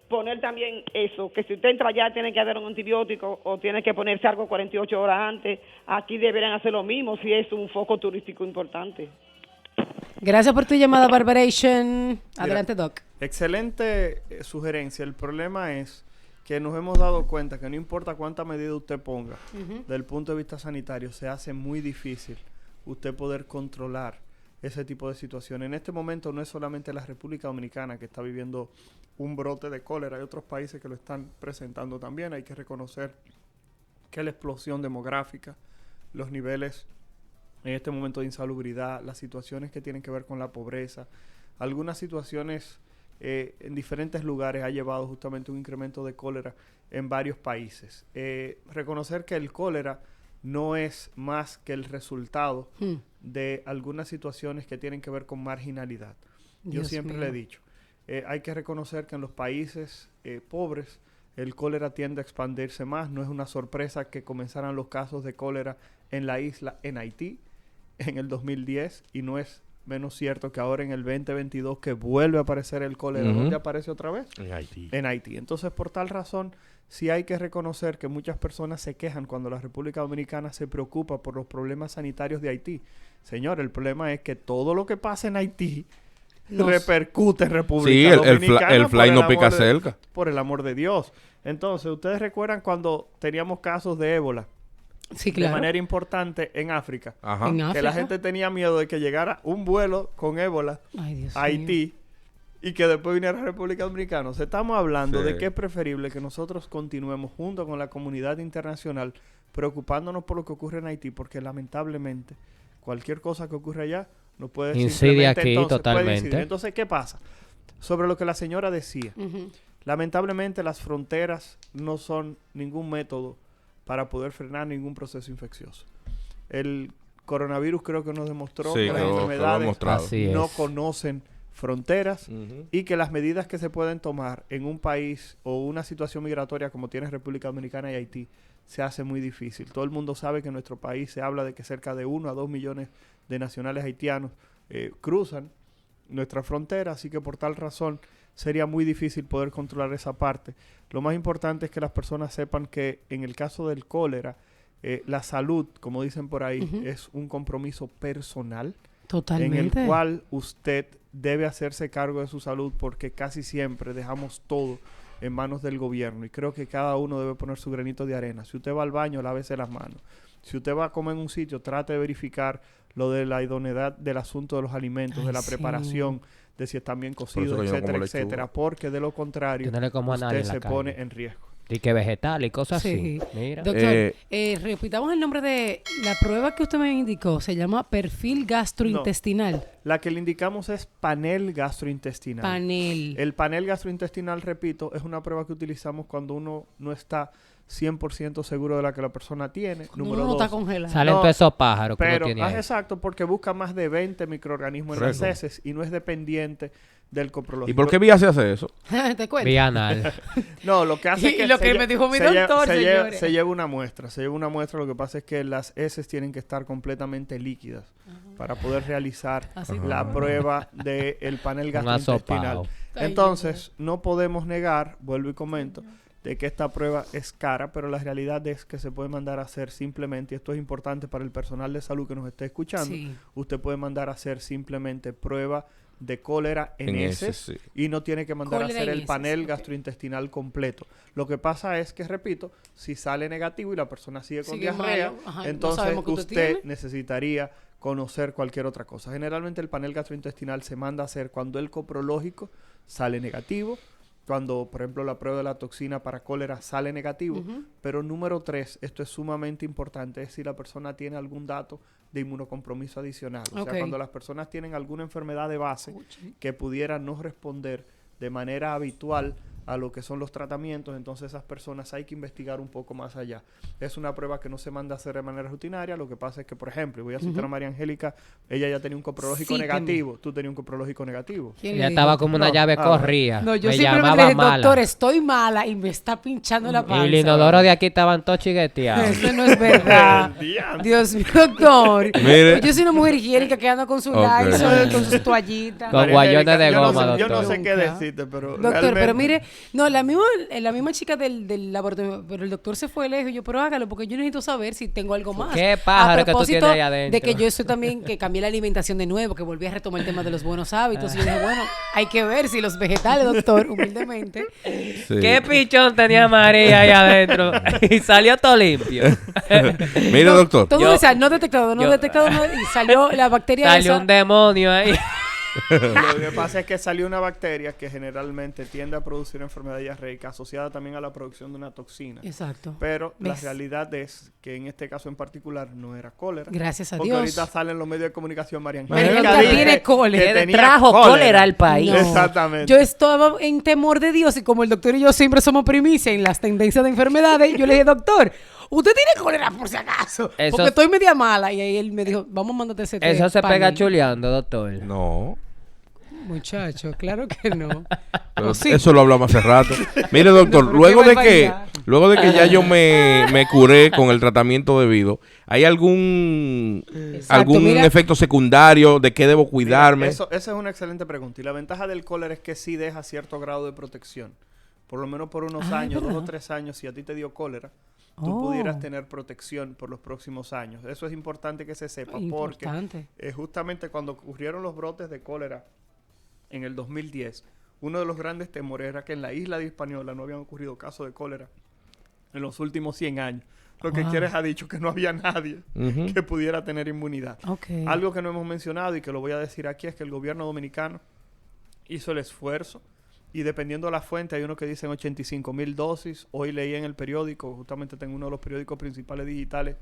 poner también eso, que si usted entra allá tiene que haber un antibiótico o tiene que ponerse algo 48 horas antes. Aquí deberían hacer lo mismo si es un foco turístico importante. Gracias por tu llamada, Barbaration. Adelante, Doc. Excelente sugerencia. El problema es que nos hemos dado cuenta que no importa cuánta medida usted ponga, desde el punto de vista sanitario, se hace muy difícil usted poder controlar ese tipo de situaciones. En este momento no es solamente la República Dominicana que está viviendo un brote de cólera, hay otros países que lo están presentando también. Hay que reconocer que la explosión demográfica, los niveles en este momento de insalubridad, las situaciones que tienen que ver con la pobreza, algunas situaciones en diferentes lugares ha llevado justamente un incremento de cólera en varios países. Reconocer que el cólera no es más que el resultado de algunas situaciones que tienen que ver con marginalidad. Yo Dios siempre mío. le he dicho, hay que reconocer que en los países pobres el cólera tiende a expandirse más. No es una sorpresa que comenzaran los casos de cólera en la isla, en Haití, en el 2010, y no es menos cierto que ahora en el 2022 que vuelve a aparecer el cólera. ¿Dónde aparece otra vez? En Haití. En Haití. Entonces, por tal razón, sí hay que reconocer que muchas personas se quejan cuando la República Dominicana se preocupa por los problemas sanitarios de Haití. Señor, el problema es que todo lo que pasa en Haití repercute en República Dominicana. El fly no pica cerca. Por el amor de Dios. Entonces, ¿ustedes recuerdan cuando teníamos casos de ébola? Sí, claro. De manera importante en África. Ajá. En Que África. la gente tenía miedo de que llegara un vuelo con ébola Ay, Dios a Haití y que después viniera a República Dominicana. O sea, estamos hablando Sí. de que es preferible que nosotros continuemos junto con la comunidad internacional preocupándonos por lo que ocurre en Haití, porque lamentablemente cualquier cosa que ocurra allá no puede Incide simplemente, aquí entonces, puede totalmente. incidir. Entonces, ¿qué pasa? Sobre lo que la señora decía. Ujú. Lamentablemente las fronteras no son ningún método para poder frenar ningún proceso infeccioso. El coronavirus creo que nos demostró Sí, que las quedó enfermedades demostrado. Así no es. conocen fronteras Ujú. y que las medidas que se pueden tomar en un país o una situación migratoria como tiene República Dominicana y Haití se hace muy difícil. Todo el mundo sabe que en nuestro país se habla de que cerca de 1 a 2 millones de nacionales haitianos cruzan nuestra frontera, así que por tal razón sería muy difícil poder controlar esa parte. Lo más importante es que las personas sepan que en el caso del cólera, la salud, como dicen por ahí, Ujú. es un compromiso personal Totalmente. en el cual usted debe hacerse cargo de su salud, porque casi siempre dejamos todo en manos del gobierno y creo que cada uno debe poner su granito de arena. Si usted va al baño, lávese las manos. Si usted va a comer en un sitio, trate de verificar lo de la idoneidad del asunto de los alimentos, Ay, de la sí. preparación, de si están bien eso cocidos, que yo no etcétera, como etcétera, lechuga. porque de lo contrario Que no le como a nadie usted en la se pone calle. en riesgo. Y que vegetal y cosas Sí. así. Mira. Doctor, repitamos el nombre de la prueba que usted me indicó. Se llama perfil gastrointestinal. La que le indicamos es panel gastrointestinal. Panel. El panel gastrointestinal, repito, es una prueba que utilizamos cuando uno no está 100% seguro de la que la persona tiene. Cuando Número uno no 2. está congelado. Salen No, todos esos pájaros que Pero, uno tiene ahí. exacto, porque busca más de 20 microorganismos en las Fresco. heces y no es dependiente del coprológico. ¿Y por qué vía se hace eso? Te cuento. Vía anal. No, lo que hace es Y que lo se que lle- me dijo mi se lle- doctor, se lleva, señores. se lleva una muestra. Se lleva una muestra. Lo que pasa es que las heces tienen que estar completamente líquidas para poder realizar Así la prueba del panel Un gastrointestinal. asopao. Ay, Entonces, no podemos negar, vuelvo y comento, de que esta prueba es cara, pero la realidad es que se puede mandar a hacer simplemente, y esto es importante para el personal de salud que nos esté escuchando, Sí. usted puede mandar a hacer simplemente prueba de cólera en En heces heces, sí. y no tiene que mandar a Cólera hacer en el heces, panel ok. gastrointestinal completo. Lo que pasa es que, repito, si sale negativo y la persona sigue con Sigue diarrea, malo, ajá, no entonces sabemos qué usted, usted tiene. necesitaría conocer cualquier otra cosa. Generalmente el panel gastrointestinal se manda a hacer cuando el coprológico sale negativo, cuando, por ejemplo, la prueba de la toxina para cólera sale negativo. Ujú. Pero número 3, esto es sumamente importante, es si la persona tiene algún dato de inmunocompromiso adicional. O Ok. sea, cuando las personas tienen alguna enfermedad de base que pudiera no responder de manera habitual a lo que son los tratamientos, entonces esas personas hay que investigar un poco más allá. Es una prueba que no se manda a hacer de manera rutinaria. Lo que pasa es que, por ejemplo, y voy a citar a María Angélica, ella ya tenía un coprológico Cíteme. negativo. Tú tenías un coprológico negativo. ¿Quién Ella le estaba dijo? como una No, llave ah, corría. No, yo me simplemente le llamaba dije, mala. doctor, estoy mala y me está pinchando la panza. Y el inodoro de aquí estaban todos chigueteados. Eso no es verdad. Diantre. Dios mío, doctor. Mire. Yo soy una mujer higiénica que anda con su Ok. Lysol, con sus toallitas. Con María guayones Angélica, de yo no goma, sé- Yo no doctor. sé qué Nunca. decirte, pero Doctor, realmente- pero mire, no, la misma chica del laboratorio, pero el doctor se fue lejos y yo, pero hágalo, porque yo necesito saber si tengo algo más. ¿Qué pájaro A que tú propósito tienes ahí adentro? de que yo estoy también, que cambié la alimentación de nuevo, que volví a retomar el tema de los buenos hábitos. Y yo dije, bueno, hay que ver si los vegetales, doctor, humildemente. Sí. ¿Qué pichón tenía María ahí adentro? Y salió todo limpio. Mire, doctor. Todo Yo- decía, no detectado, y salió la bacteria Salió esa. un demonio ahí. Lo que pasa es que salió una bacteria que generalmente tiende a producir enfermedad diarreica asociada también a la producción de una toxina. Exacto. Pero la ¿Ves? realidad es que en este caso en particular no era cólera. Gracias a Porque Dios. ahorita salen los medios de comunicación María María Angélica Angélica dice tiene cólera. que tenía Trajo cólera al país. No. Exactamente. Yo estaba en temor de Dios y como el doctor y yo siempre somos primicia en las tendencias de enfermedades, yo le dije, doctor, ¿usted tiene cólera por si acaso? Eso- Porque estoy media mala. Y ahí él me dijo, vamos a mandarte ese Eso se panel. pega chuleando, doctor. No. Muchacho, claro que no. Pero ¿O sí? eso lo hablamos hace rato. Mire, doctor, Pero luego qué de que barbaridad. luego de que ya yo me curé con el tratamiento debido, ¿hay algún Exacto, mira. efecto secundario? ¿De qué debo cuidarme? Mira, esa es una excelente pregunta. Y la ventaja del cólera es que sí deja cierto grado de protección. Por lo menos por unos años, 2 o 3 años, si a ti te dio cólera, tú Oh. pudieras tener protección por los próximos años. Eso es importante que se sepa porque Importante. justamente cuando ocurrieron los brotes de cólera en el 2010, uno de los grandes temores era que en la isla de Hispaniola no habían ocurrido casos de cólera en los últimos 100 años. Lo que Wow. quieres ha dicho que no había nadie Ujú. que pudiera tener inmunidad. Ok. Algo que no hemos mencionado y que lo voy a decir aquí es que el gobierno dominicano hizo el esfuerzo y dependiendo de la fuente hay uno que dicen 85,000 dosis. Hoy leí en el periódico, justamente tengo uno de los periódicos principales digitales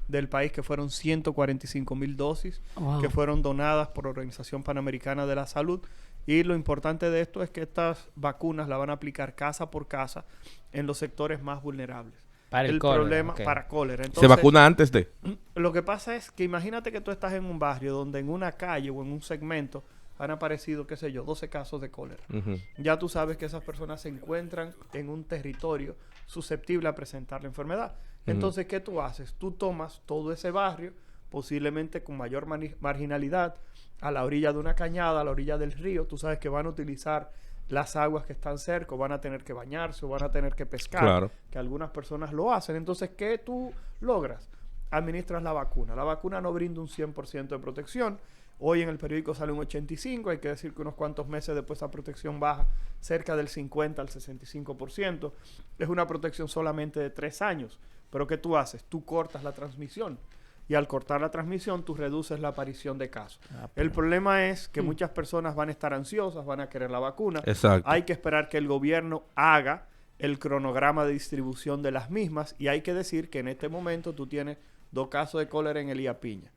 del país, que fueron 145,000 dosis Wow. que fueron donadas por la Organización Panamericana de la Salud. Y lo importante de esto es que estas vacunas la van a aplicar casa por casa en los sectores más vulnerables. Para el cólera, problema ok. para cólera. ¿Se Entonces, vacuna antes de? lo que pasa es que imagínate que tú estás en un barrio donde en una calle o en un segmento han aparecido, qué sé yo, 12 casos de cólera. Ujú. Ya tú sabes que esas personas se encuentran en un territorio susceptible a presentar la enfermedad. Entonces, ¿qué tú haces? Tú tomas todo ese barrio, posiblemente con mayor marginalidad, a la orilla de una cañada, a la orilla del río. Tú sabes que van a utilizar las aguas que están cerca, o van a tener que bañarse, o van a tener que pescar, Claro. que algunas personas lo hacen. Entonces, ¿qué tú logras? Administras la vacuna. La vacuna no brinda un 100% de protección. Hoy en el periódico sale un 85%, hay que decir que unos cuantos meses después esa protección baja cerca del 50 al 65%. Es una protección solamente de 3 años. Pero ¿qué tú haces? Tú cortas la transmisión. Y al cortar la transmisión, tú reduces la aparición de casos. El problema es que muchas personas van a estar ansiosas, van a querer la vacuna. Exacto. Hay que esperar que el gobierno haga el cronograma de distribución de las mismas. Y hay que decir que en este momento tú tienes 2 casos de cólera en Elías Piña.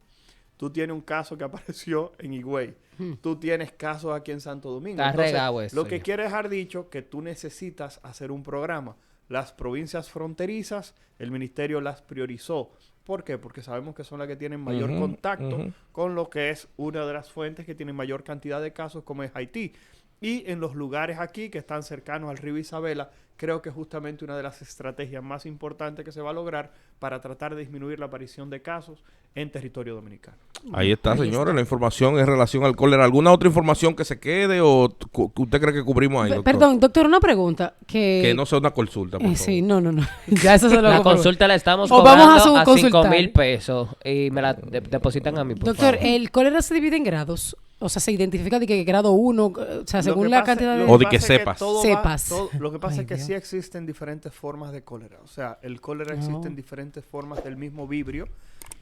Tú tienes un caso que apareció en Higüey. Tú tienes casos aquí en Santo Domingo. Está Entonces, regado eso, lo que ya. quiere dejar dicho que tú necesitas hacer un programa. Las provincias fronterizas, el ministerio las priorizó. ¿Por qué? Porque sabemos que son las que tienen mayor Ujú, contacto ujú. con lo que es una de las fuentes que tienen mayor cantidad de casos, como es Haití. Y en los lugares aquí que están cercanos al río Isabela, creo que es justamente una de las estrategias más importantes que se va a lograr para tratar de disminuir la aparición de casos en territorio dominicano. Ahí está, señores, la información en relación al cólera. ¿Alguna otra información que se quede o que usted cree que cubrimos ahí, doctor? Perdón, doctor, una pregunta. Que no sea una consulta, por favor. Sí, no. Ya eso se lo La hago por- consulta la estamos O vamos a cobrando a consultar. 5,000 pesos y me la depositan a mí, por Doctor, favor. ¿el cólera se divide en grados? O sea, se identifica de que grado 1, o sea, Lo según que la pasa- cantidad de... O de pasa que es sepas. todo Sepas. lo que pasa Ay, es que Dios. sí existen diferentes formas de cólera. O sea, el cólera existe en diferentes formas del mismo vibrio,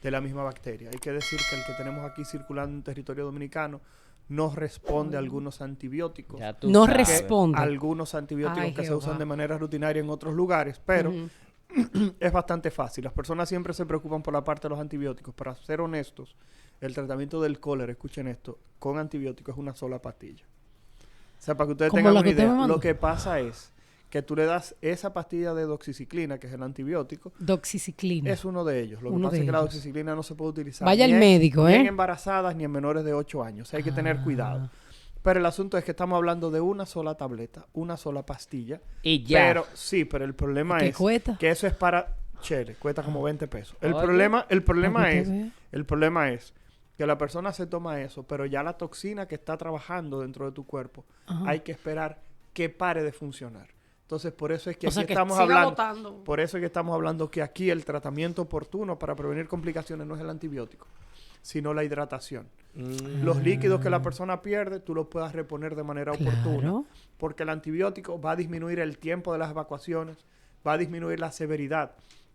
de la misma bacteria. Hay que decir que el que tenemos aquí circulando en territorio dominicano no responde a algunos antibióticos. Ya tú No sabes. responde. Algunos antibióticos Ay, que se Jehová. usan de manera rutinaria en otros lugares, pero Ujú. es bastante fácil. Las personas siempre se preocupan por la parte de los antibióticos. Para ser honestos, el tratamiento del cólera, escuchen esto, con antibióticos es una sola pastilla. O sea, para que ustedes Como tengan la una que usted me idea, mandó. lo que pasa es que tú le das esa pastilla de doxiciclina, que es el antibiótico, Doxiciclina. es uno de ellos. Lo que Uno pasa de es que la ellos. doxiciclina no se puede utilizar Vaya ni al médico, ni en ¿eh? embarazadas ni en menores de 8 años. O sea, hay que tener Ah. cuidado. Pero el asunto es que estamos hablando de una sola tableta, una sola pastilla. Y ya. Pero sí, pero el problema ¿Qué es cuesta? que eso es para Chele, cuesta como 20 pesos. El Oye. problema Para que es, usted vea. el problema es que la persona se toma eso, pero ya la toxina que está trabajando dentro de tu cuerpo, Ajá. hay que esperar que pare de funcionar. Entonces, por eso es que O sea, aquí que estamos siga hablando. botando. Por eso es que estamos hablando que aquí el tratamiento oportuno para prevenir complicaciones no es el antibiótico, sino la hidratación. Los líquidos que la persona pierde, tú los puedas reponer de manera oportuna. Claro. Porque el antibiótico va a disminuir el tiempo de las evacuaciones, va a disminuir la severidad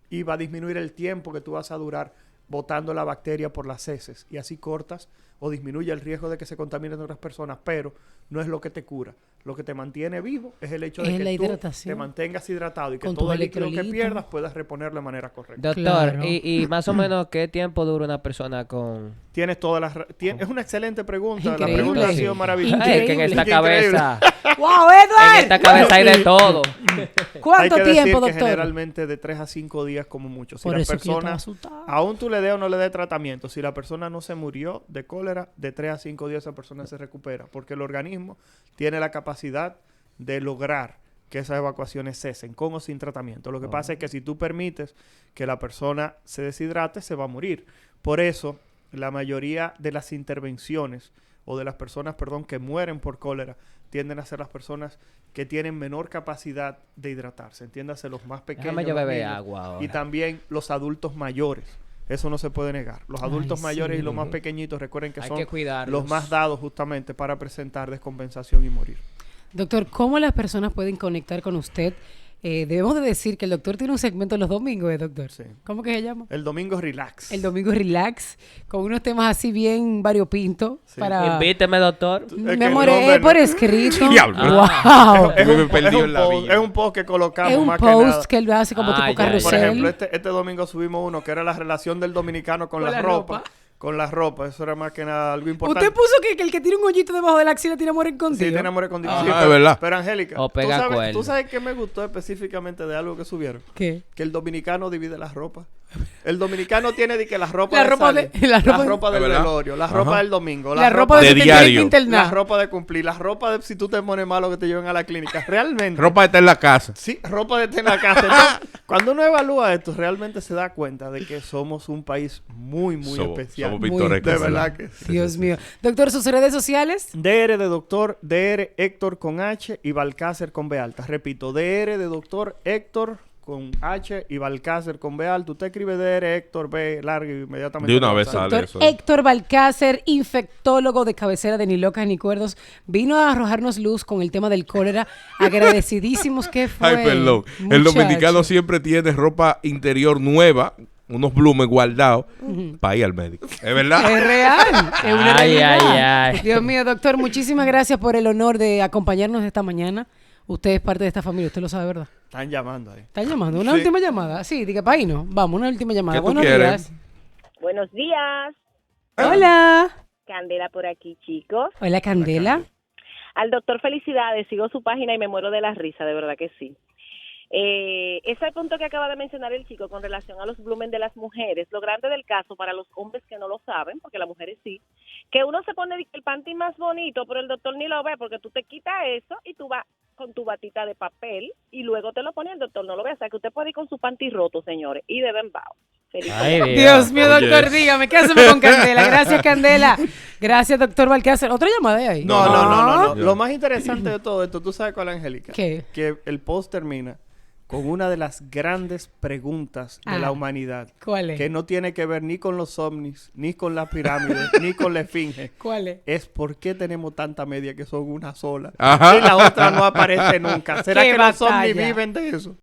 y va a disminuir el tiempo que tú vas a durar botando la bacteria por las heces. Y así cortas o disminuye el riesgo de que se contaminen otras personas, pero no es lo que te cura. Lo que te mantiene vivo es el hecho de Es que la tú hidratación. te mantengas hidratado y que Con todo tus el líquido que electrolitos. pierdas puedas reponerlo de manera correcta. Doctor, Claro. y más o menos, ¿qué tiempo dura una persona con...? Tienes todas las... es una excelente pregunta. Increíble. La pregunta ha sido Sí. maravillosa. Ay, que en esta Increíble. cabeza... ¡Wow, En Edward! esta cabeza hay de todo. ¿Cuánto Hay que decir tiempo, que doctor? generalmente de 3 a 5 días como mucho. Si Por la eso que yo estaba persona, asustada. aún tú le des o no le des tratamiento, si la persona no se murió de cólera, de 3 a 5 días esa persona se recupera. Porque el organismo tiene la capacidad de lograr que esas evacuaciones cesen, con o sin tratamiento. Lo que pasa es que si tú permites que la persona se deshidrate, se va a morir. Por eso, la mayoría de las intervenciones o de las personas, perdón, que mueren por cólera, tienden a ser las personas que tienen menor capacidad de hidratarse. Entiéndase, los más pequeños. Déjame yo los beber niños, agua ahora. y también los adultos mayores. Eso no se puede negar. Los adultos Ay, mayores sí. y los más pequeñitos, recuerden que Hay son que cuidarlos. los más dados justamente para presentar descompensación y morir. Doctor, ¿cómo las personas pueden conectar con usted? Debemos de decir que el doctor tiene un segmento los domingos, doctor. Sí. ¿Cómo que se llama? El domingo es relax. El domingo relax, con unos temas así bien variopintos. Sí. Para... Invíteme, doctor. Es Mi que amor, el nombre es por no- escrito. Diablo. ¡Wow! Es me perdí en la post, vida. es un post que colocamos Es un más que nada. post que él hace como Ah, tipo ya, ya. carrusel. Por ejemplo, este domingo subimos uno que era la relación del dominicano con, Con la la ropa. ropa. Con la ropa. Eso era más que nada algo importante. Usted puso que el que tiene un hoyito debajo de la axila tiene amor en Sí, contigo. tiene amor con Ah, sí, es verdad. Pero Angélica, O pega ¿tú cuerno. sabes qué me gustó específicamente de algo que subieron? ¿Qué? Que el dominicano divide la ropa. El dominicano tiene de que la ropa La de ropa salir, de- la ropa- del ¿Es verdad? velorio, la Ajá. ropa del domingo, La ropa de, de que te tiene diario. que internar. la ropa de cumplir, la ropa de si tú te pones malo que te lleven a la clínica. Realmente. Ropa está en la casa. Sí, ropa de estar en la casa. Entonces, cuando uno evalúa esto, realmente se da cuenta de que somos un país muy, muy especial. Somos Muy pintorescos. de sí. verdad que sí. Dios mío. Doctor, sus redes sociales. DR de doctor, DR Héctor con H y Balcácer con B alta. Repito, DR de doctor Héctor con H y Balcácer con B alta. Usted escribe DR Héctor B largo y inmediatamente. De una le va a vez salir. sale. Doctor eso. Héctor Balcácer, infectólogo de cabecera de Ni Locas ni Cuerdos, vino a arrojarnos luz con el tema del cólera. Agradecidísimos que fue. Ay, perdón. El muchacho. dominicano siempre tiene ropa interior nueva, unos blumes guardados, para ir al médico. ¿Es verdad? Es real, es una Ay, realidad. ay, ay. Dios mío, doctor, muchísimas gracias por el honor de acompañarnos esta mañana. Usted es parte de esta familia, usted lo sabe, ¿verdad? Están llamando ahí. ¿Están llamando? ¿Una Sí. última llamada? Sí, diga, país no. Vamos, una última llamada. ¿Qué tú Buenos quieres? días. Buenos días, Hola. Candela por aquí, chicos. Hola, Candela. Al doctor felicidades, sigo su página y me muero de la risa, de verdad que sí. Ese punto que acaba de mencionar el chico con relación a los blumen de las mujeres, lo grande del caso para los hombres que no lo saben, porque las mujeres sí, que uno se pone el panty más bonito, pero el doctor ni lo ve, porque tú te quitas eso y tú vas con tu batita de papel y luego te lo pone el doctor, no lo ve, o sea que usted puede ir con su panty roto, señores, y de bembao. Feliz Ay, Dios mío, Oye. doctor, dígame, ¿qué hacemos con Candela? Gracias, Candela. Gracias, doctor Balcácer. ¿Otra llamada de ahí? No. Ya. Lo más interesante de todo esto, ¿tú sabes cuál, Angélica? ¿Qué? Que el post termina con una de las grandes preguntas de Ah. la humanidad. ¿Cuál es? Que no tiene que ver ni con los ovnis, ni con las pirámides, ni con la esfinge. ¿Cuál es? Es por qué tenemos tanta media que son una sola. Ajá. Y la otra no aparece nunca. ¿Será ¡Qué que los ovnis batalla! viven de eso?